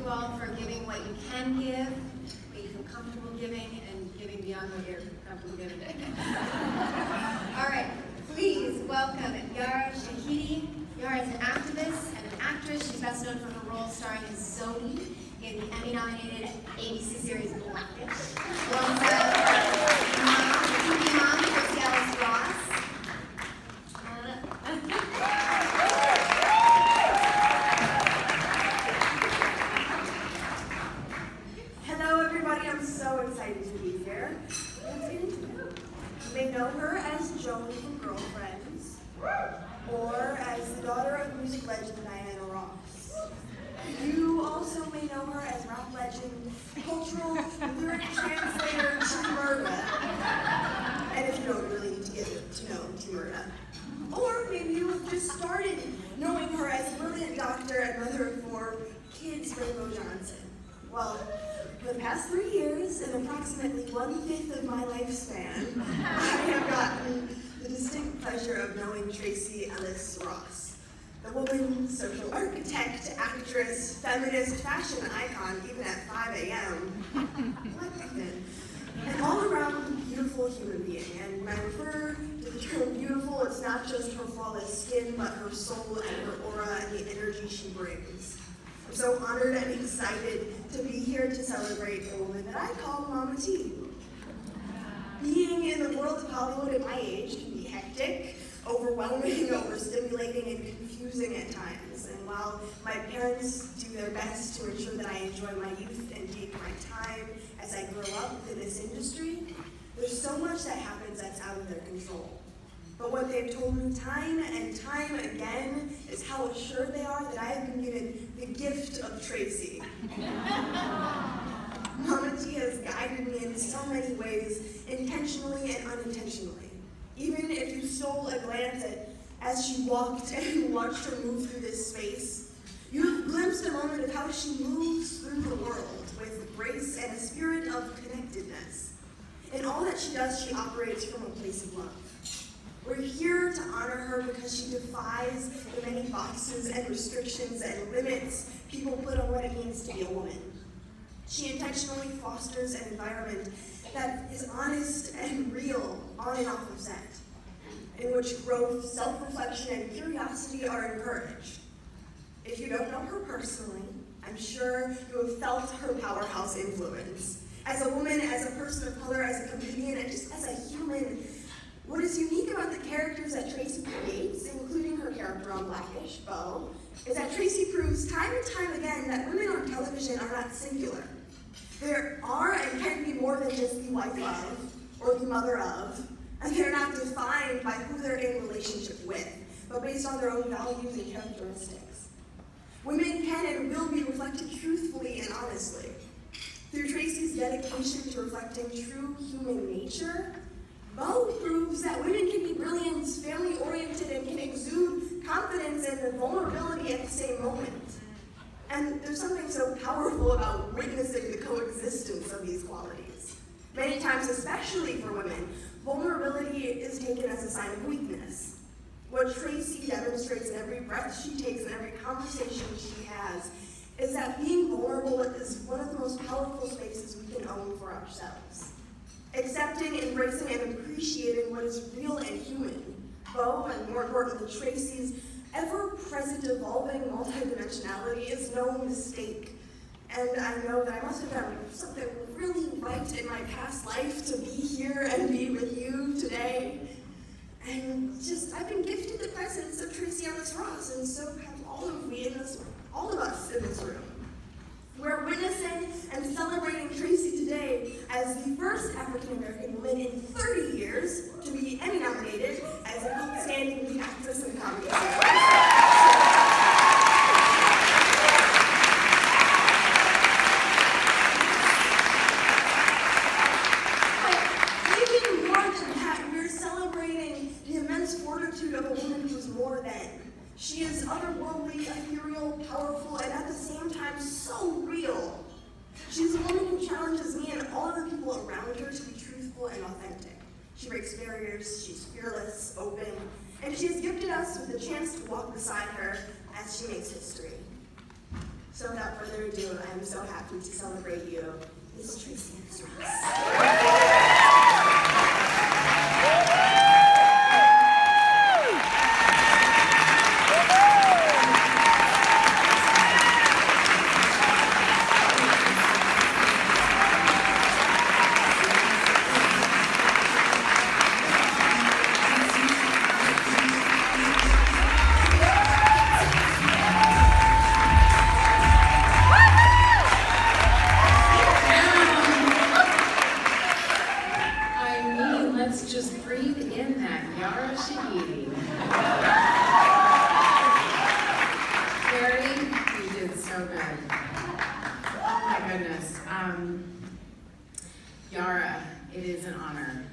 you all for giving what you can give, what you feel comfortable giving, and giving beyond what you're comfortable giving. All right, please welcome Yara Shahidi. Yara is an activist and an actress. She's best known for her role starring as Zoe in the Emmy-nominated ABC series Blackish, alongside TV mom Tracee Ellis Ross. Hello, everybody. I'm so excited to be here. You may know her as Joan from Girlfriends, or as the daughter of music legend Diana Ross. You also may know her as rap legend, cultural lyric translator Timurda. And if you don't, you really need to get to know Timurda. Or maybe you have just started knowing her as a brilliant doctor and mother of 4 kids, Rainbow Johnson. Well, for the past 3 years and approximately 1/5 of my lifespan, I have gotten the distinct pleasure of knowing Tracee Ellis Ross, the woman, social architect, actress, feminist, fashion icon, even at 5 a.m. An all-around beautiful human being. And when I refer to the term beautiful, it's not just her flawless skin, but her soul and her aura and the energy she brings. I'm so honored and excited to be here to celebrate the woman that I call Mama T. Being in the world of Hollywood at my age can be hectic, overwhelming, overstimulating, and confusing at times. And while my parents do their best to ensure that I enjoy my youth and take my time as I grow up in this industry, there's so much that happens that's out of their control. But what they've told me time and time again is how assured they are that I have been given the gift of Tracee. Mama T has guided me in so many ways, intentionally and unintentionally. Even if you stole a glance at as she walked and watched her move through this space, you glimpsed a moment of how she moves through the world with grace and a spirit of connectedness. In all that she does, she operates from a place of love. We're here to honor her because she defies the many boxes and restrictions and limits people put on what it means to be a woman. She intentionally fosters an environment that is honest and real on and off of set, in which growth, self-reflection, and curiosity are encouraged. If you don't know her personally, I'm sure you have felt her powerhouse influence. As a woman, as a person of color, as a comedian, and just as a human, what is unique about the characters that Tracee creates, including her character on Blackish, Beau, is that Tracee proves time and time again that women on television are not singular. There are and can be more than just the wife of, or the mother of, and they're not defined by who they're in relationship with, but based on their own values and characteristics. Women can and will be reflected truthfully and honestly. Through Tracee's dedication to reflecting true human nature, Beau proves that women can be brilliant, family-oriented, and can exude confidence and vulnerability at the same moment. And there's something so powerful about witnessing the coexistence of these qualities. Many times, especially for women, vulnerability is taken as a sign of weakness. What Tracee demonstrates in every breath she takes and every conversation she has is that being vulnerable is one of the most powerful spaces we can own for ourselves. Accepting, embracing, and appreciating what is real and human. Beau, and more importantly, Tracee's ever-present, evolving multidimensionality is no mistake. And I know that I must have done something really right in my past life to be here and be with you today. And I've been gifted the presence of Tracee Ellis Ross, and so have all of us in this room. We're witnessing and celebrating Tracee today as the first African-American woman in 30 years to be Emmy-nominated as an outstanding lead actress in a comedy series. Of a woman who's more than. She is otherworldly, ethereal, powerful, and at the same time so real. She's a woman who challenges me and all of the people around her to be truthful and authentic. She breaks barriers, she's fearless, open, and she has gifted us with a chance to walk beside her as she makes history. So without further ado, I'm so happy to celebrate you, Miss Tracee Ellis. Let's just breathe in that Yara Shahidi. Carrie, you did so good. Oh my goodness. Yara, it is an honor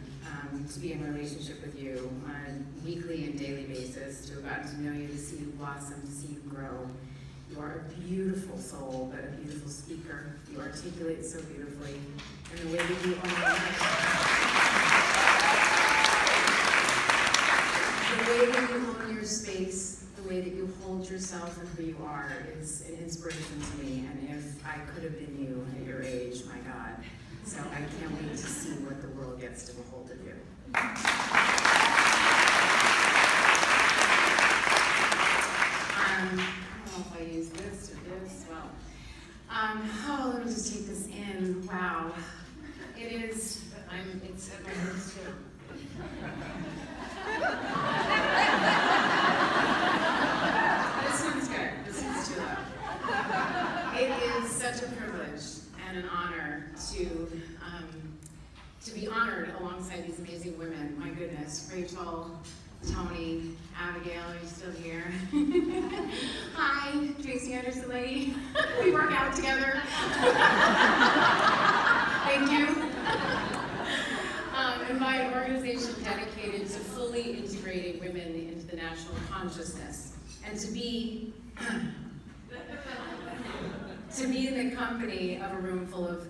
to be in a relationship with you on a weekly and daily basis, to have gotten to know you, to see you blossom, to see you grow. You are a beautiful soul, but a beautiful speaker. You articulate so beautifully, and the way that you own your space, the way that you hold yourself and who you are is an inspiration to me. And if I could have been you at your age, my God. So I can't wait to see what the world gets to behold of you. I don't know if I use this or this. Well, let me just take this in. Wow. It is, it's at my roots too. This one's good. This one's too low. It is such a privilege and an honor to be honored alongside these amazing women. My goodness, Rachel, Tony, Abigail, are you still here? Hi, Tracee Anderson lady. We work out together. Thank you. And my organization dedicated to fully integrating women into the national consciousness, and to be in the company of a room full of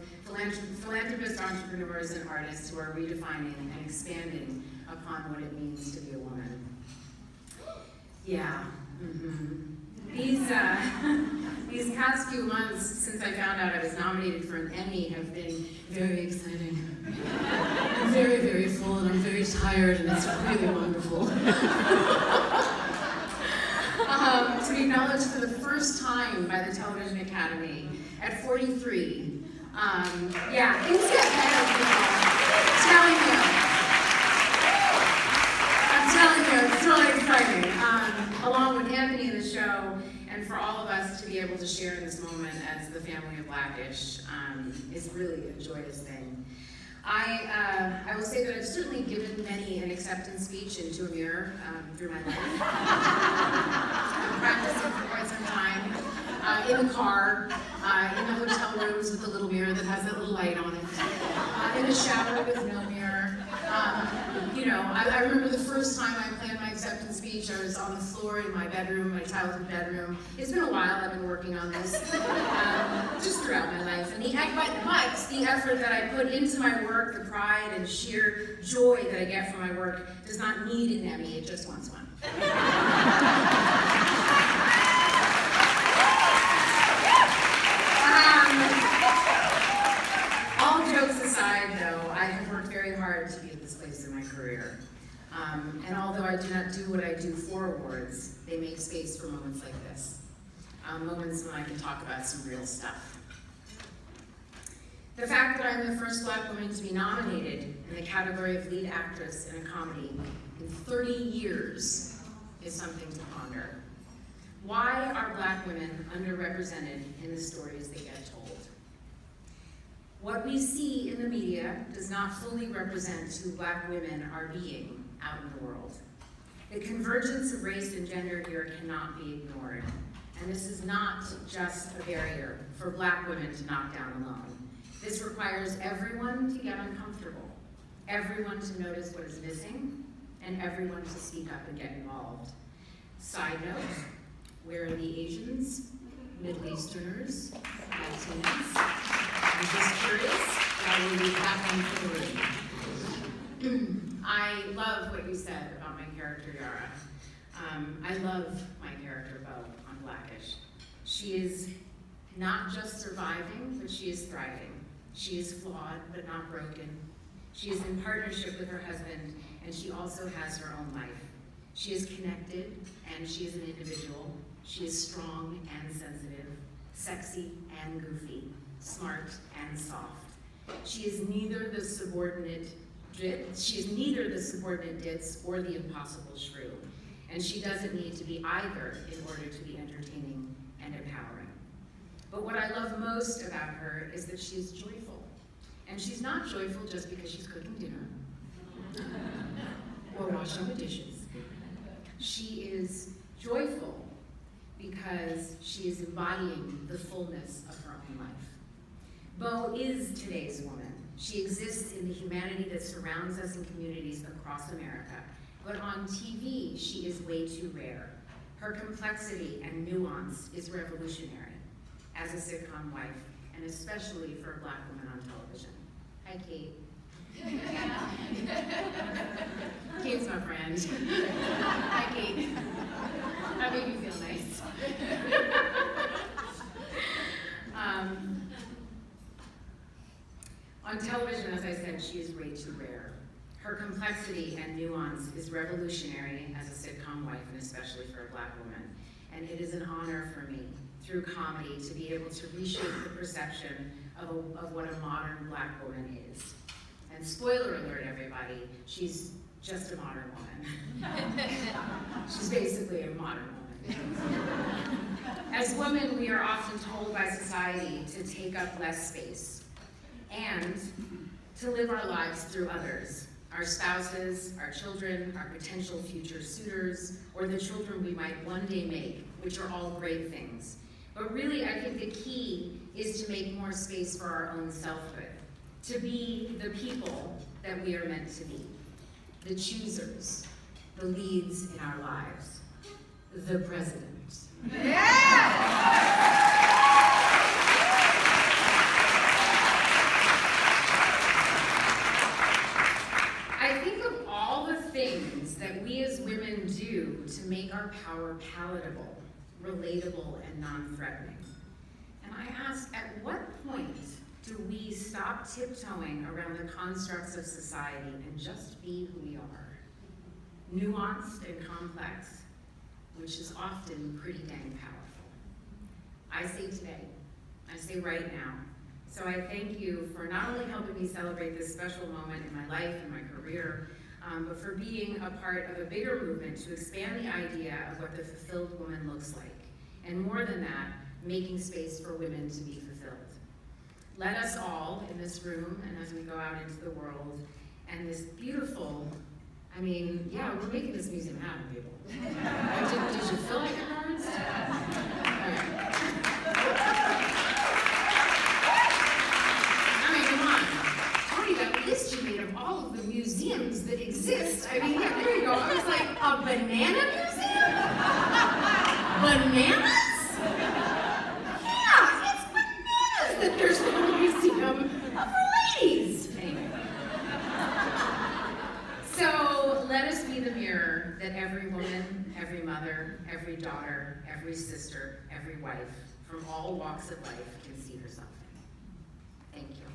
philanthropists, entrepreneurs, and artists who are redefining and expanding upon what it means to be a woman. Yeah. These past few months since I found out I was nominated for an Emmy have been very exciting. I'm very, very full, and I'm very tired, and it's really wonderful. To be acknowledged for the first time by the Television Academy at 43. Yeah, things get better, people. I'm telling you, it's really exciting. Along with Anthony in the show, and for all of us to be able to share in this moment as the family of Blackish is really a joyous thing. I will say that I've certainly given many an acceptance speech into a mirror through my life. I've practiced it for quite some time. In the car, in the hotel rooms with the little mirror that has that little light on it, in the shower with no mirror. I remember the first time I planned my acceptance speech, I was on the floor in my bedroom, my childhood bedroom. It's been a while, I've been working on this, just throughout my life. And but the effort that I put into my work, the pride and sheer joy that I get from my work does not need an Emmy, it just wants one. All jokes aside, though, I have worked very hard to be at this place in my career. And although I do not do what I do for awards, they make space for moments like this. Moments when I can talk about some real stuff. The fact that I'm the first Black woman to be nominated in the category of lead actress in a comedy in 30 years is something to ponder. Why are Black women underrepresented in the stories they get told? What we see in the media does not fully represent who Black women are being out in the world. The convergence of race and gender here cannot be ignored. And this is not just a barrier for Black women to knock down alone. This requires everyone to get uncomfortable, everyone to notice what is missing, and everyone to speak up and get involved. Side note, where are the Asians, Middle Easterners, Latinas? I'm just curious, why will be happening for the room? I love what you said about my character, Yara. I love my character, Bo, on Blackish. She is Not just surviving, but she is thriving. She is flawed, but not broken. She is in partnership with her husband, and she also has her own life. She is connected, and she is an individual. She is strong and sensitive, sexy and goofy, smart and soft. She is neither the subordinate ditz or the impossible shrew, and she doesn't need to be either in order to be entertaining and empowering. But what I love most about her is that she is joyful. And she's not joyful just because she's cooking dinner or washing the dishes. She is joyful because she is embodying the fullness of her own life. Bo is today's woman. She exists in the humanity that surrounds us in communities across America. But on TV, she is way too rare. Her complexity and nuance is revolutionary as a sitcom wife, and especially for a Black woman on television. Hi, Kate. Kate's my friend. Hi, Kate. That made me feel nice. On television, as I said, she is way too rare. Her complexity and nuance is revolutionary as a sitcom wife, and especially for a Black woman. And it is an honor for me, through comedy, to be able to reshape the perception of what a modern Black woman is. And spoiler alert, everybody, she's just a modern woman. She's basically a modern woman. As women, we are often told by society to take up less space and to live our lives through others, our spouses, our children, our potential future suitors, or the children we might one day make, which are all great things. But really, I think the key is to make more space for our own selfhood, to be the people that we are meant to be, the choosers, the leads in our lives, the president. Yeah! I think of all the things that we as women do to make our power palatable, relatable, and non-threatening. And I ask, at what point do we stop tiptoeing around the constructs of society and just be who we are? Nuanced and complex, which is often pretty dang powerful. I say today, I say right now. So I thank you for not only helping me celebrate this special moment in my life and my career, but for being a part of a bigger movement to expand the idea of what the fulfilled woman looks like. And more than that, making space for women to be fulfilled. Let us all in this room and as we go out into the world and this beautiful, I mean, yeah, we're making this museum happen, people. Did you feel like it, Lawrence? I mean, come on. Tony, that list you made of all of the museums that exist. I mean, yeah, there you go. I was like, a banana museum? Bananas? Yeah, it's bananas that there's no museum of ladies. Anyway. So let us be the mirror that every woman, every mother, every daughter, every sister, every wife, from all walks of life can see herself in. Thank you.